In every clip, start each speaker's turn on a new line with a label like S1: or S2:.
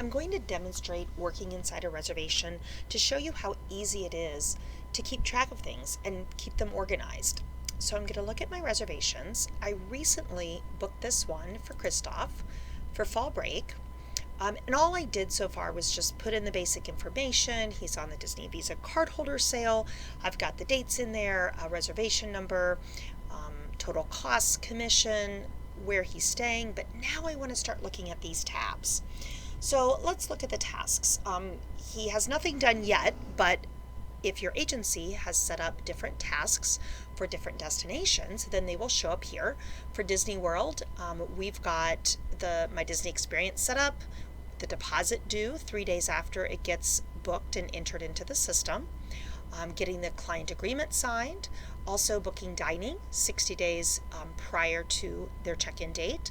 S1: I'm going to demonstrate working inside a reservation to show you how easy it is to keep track of things and keep them organized. So I'm going to look at my reservations. I recently booked this one for Christoph for fall break. And all I did so far was just put in the basic information. He's on the Disney Visa cardholder sale. I've got the dates in there, a reservation number, total costs, commission, where he's staying. But now I want to start looking at these tabs. So let's look at the tasks. He has nothing done yet, but if your agency has set up different tasks for different destinations, then they will show up here. For Disney World, we've got my Disney experience set up, the deposit due 3 days after it gets booked and entered into the system, getting the client agreement signed, also booking dining 60 days prior to their check-in date,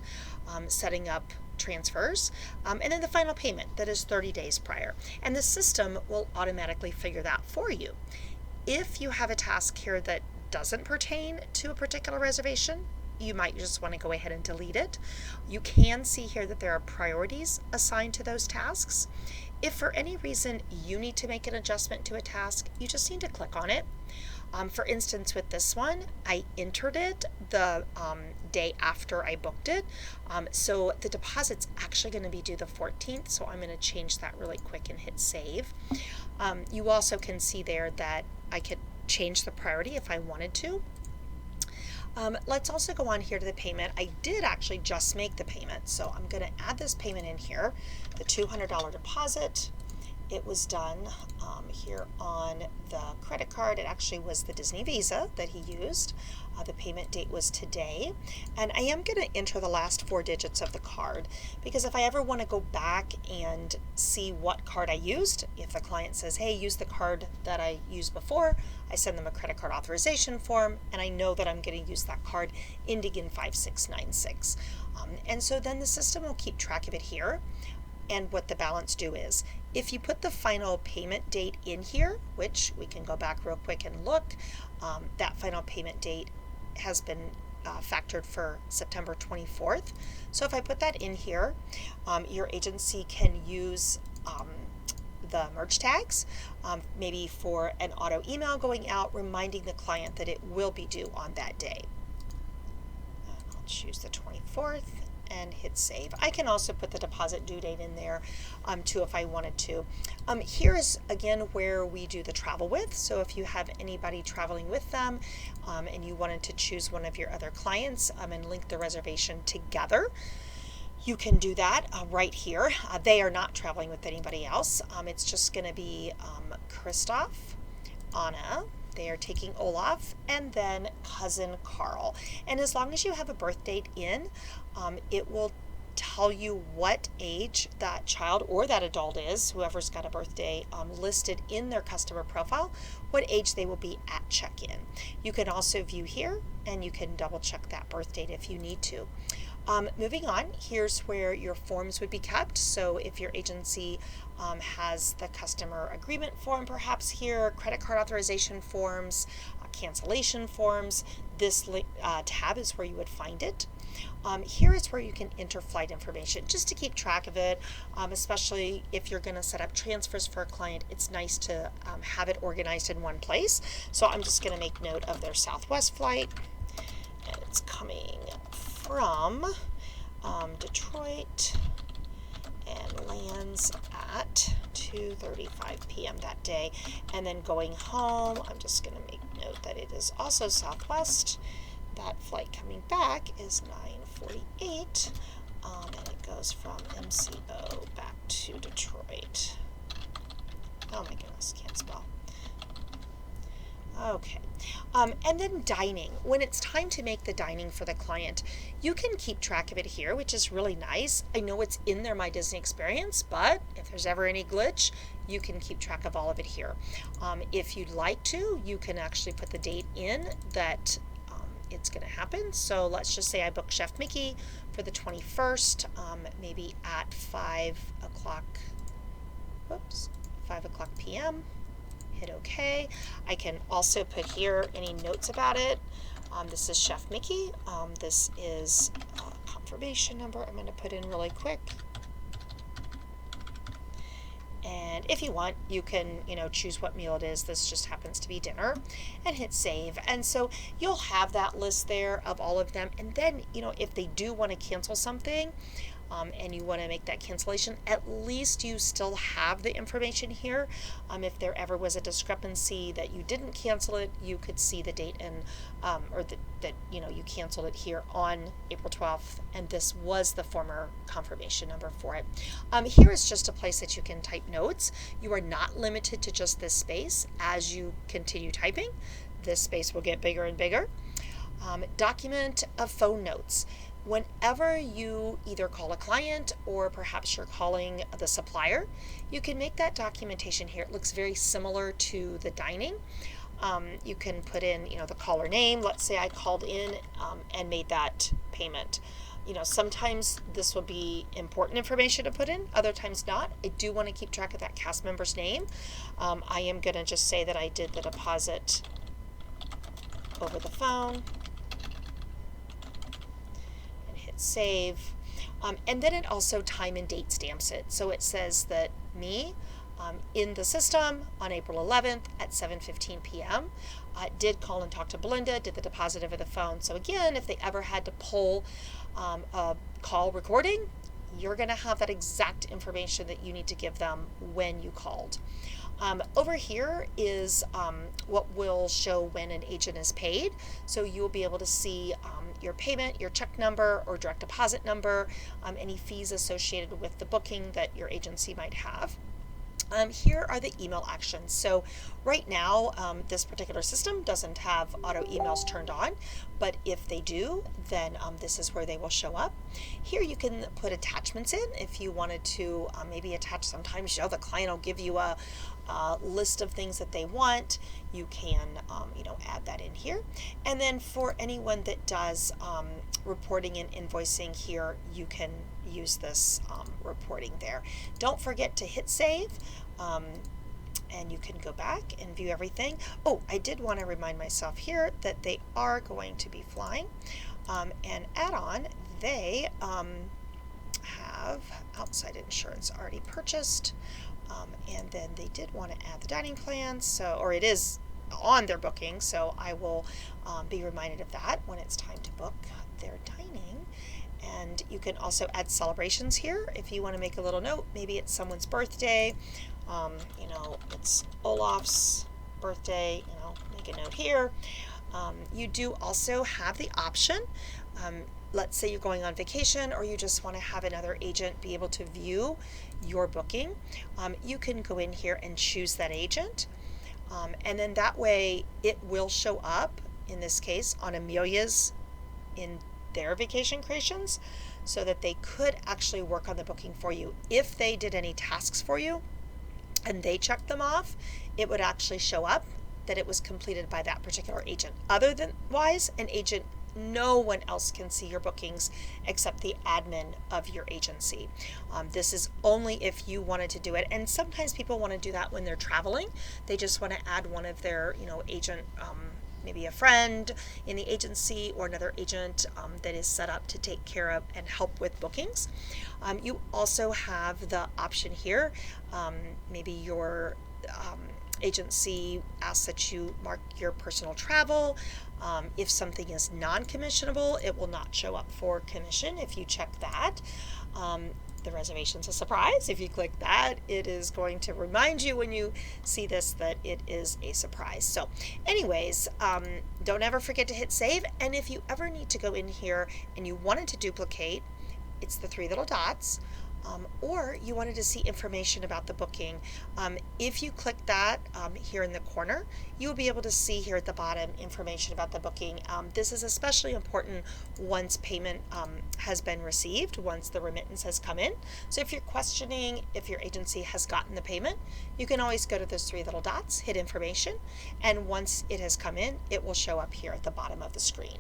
S1: setting up transfers, and then the final payment that is 30 days prior. And the system will automatically figure that for you. If you have a task here that doesn't pertain to a particular reservation, you might just want to go ahead and delete it. You can see here that there are priorities assigned to those tasks. If for any reason you need to make an adjustment to a task, you just need to click on it. For instance, with this one, I entered it the day after I booked it. So the deposit's actually going to be due the 14th, so I'm going to change that really quick and hit save. You also can see there that I could change the priority if I wanted to. Let's also go on here to the payment. I did actually just make the payment, so I'm going to add this payment in here, the $200 deposit. It was done here on the credit card. It actually was the Disney Visa that he used. The payment date was today. And I am going to enter the last 4 digits of the card, because if I ever want to go back and see what card I used, if the client says, hey, use the card that I used before, I send them a credit card authorization form, and I know that I'm going to use that card ending in 5696. And so then the system will keep track of it here and what the balance due is. If you put the final payment date in here, which we can go back real quick and look, that final payment date has been factored for September 24th. So if I put that in here, your agency can use the merge tags, maybe for an auto email going out reminding the client that it will be due on that day. I'll choose the 24th and hit save. I can also put the deposit due date in there too if I wanted to. Here is again where we do the travel with. So if you have anybody traveling with them and you wanted to choose one of your other clients and link the reservation together, you can do that right here. They are not traveling with anybody else. It's just going to be Christoph, Anna, they are taking Olaf, and then cousin Carl. And as long as you have a birth date in, it will tell you what age that child or that adult is, whoever's got a birthday listed in their customer profile, what age they will be at check-in. You can also view here, and you can double check that birth date if you need to. Moving on, here's where your forms would be kept. So if your agency has the customer agreement form perhaps here, credit card authorization forms, cancellation forms, this tab is where you would find it. Here is where you can enter flight information just to keep track of it, especially if you're going to set up transfers for a client. It's nice to have it organized in one place. So I'm just going to make note of their Southwest flight, and it's coming from Detroit and lands at 2:35 p.m. that day. And then going home, I'm just going to make note that it is also Southwest. That flight coming back is 9:48, and it goes from MCO back to Detroit. Oh my goodness, can't spell. Okay, and then dining. When it's time to make the dining for the client, you can keep track of it here, which is really nice. I know it's in their My Disney Experience, but if there's ever any glitch, you can keep track of all of it here. If you'd like to, you can actually put the date in that it's going to happen. So let's just say I booked Chef Mickey for the 21st, maybe at 5 o'clock p.m. Hit OK. I can also put here any notes about it. This is Chef Mickey. This is confirmation number. I'm going to put in really quick. And if you want, you can, choose what meal it is. This just happens to be dinner, and hit save. And so you'll have that list there of all of them. And then, if they do want to cancel something, and you want to make that cancellation, at least you still have the information here. If there ever was a discrepancy that you didn't cancel it, you could see the date and or that you canceled it here on April 12th, and this was the former confirmation number for it. Here is just a place that you can type notes. You are not limited to just this space. As you continue typing, this space will get bigger and bigger. Document of phone notes. Whenever you either call a client or perhaps you're calling the supplier, you can make that documentation here. It looks very similar to the dining. You can put in, the caller name. Let's say I called in and made that payment. Sometimes this will be important information to put in, other times not. I do want to keep track of that cast member's name. I am going to just say that I did the deposit over the phone. Save, and then it also time and date stamps it. So it says that me in the system on April 11th at 7:15 p.m. Did call and talk to Belinda, did the deposit over the phone. So again, if they ever had to pull a call recording, you're going to have that exact information that you need to give them when you called. Over here is what will show when an agent is paid. So you'll be able to see your payment, your check number or direct deposit number, any fees associated with the booking that your agency might have. Here are the email actions. So right now, this particular system doesn't have auto emails turned on, but if they do, then this is where they will show up. Here you can put attachments in if you wanted to maybe attach. Sometimes the client will give you a list of things that they want. You can add that in here. And then for anyone that does reporting and invoicing here, you can use this reporting there. Don't forget to hit save, and you can go back and view everything. Oh, I did want to remind myself here that they are going to be flying, and add-on, they have outside insurance already purchased, and then they did want to add the dining plan, or it is on their booking, so I will be reminded of that when it's time to book their dining. And you can also add celebrations here if you want to make a little note. Maybe it's someone's birthday, it's Olaf's birthday, make a note here. You do also have the option, let's say you're going on vacation or you just want to have another agent be able to view your booking. You can go in here and choose that agent, and then that way it will show up, in this case, on Amelia's in their vacation creations, so that they could actually work on the booking for you. If they did any tasks for you and they checked them off, it would actually show up that it was completed by that particular agent. Otherwise, no one else can see your bookings except the admin of your agency. This is only if you wanted to do it, and sometimes people want to do that when they're traveling. They just want to add one of their agent, maybe a friend in the agency or another agent that is set up to take care of and help with bookings. You also have the option here, maybe your agency asks that you mark your personal travel. If something is non-commissionable, it will not show up for commission if you check that. The reservation's a surprise. If you click that, it is going to remind you when you see this that it is a surprise. So anyways, don't ever forget to hit save. And if you ever need to go in here and you wanted to duplicate, it's the three little dots. Or you wanted to see information about the booking. If you click that here in the corner, you'll be able to see here at the bottom information about the booking. This is especially important once payment has been received, once the remittance has come in. So if you're questioning if your agency has gotten the payment, you can always go to those three little dots, hit information, and once it has come in, it will show up here at the bottom of the screen.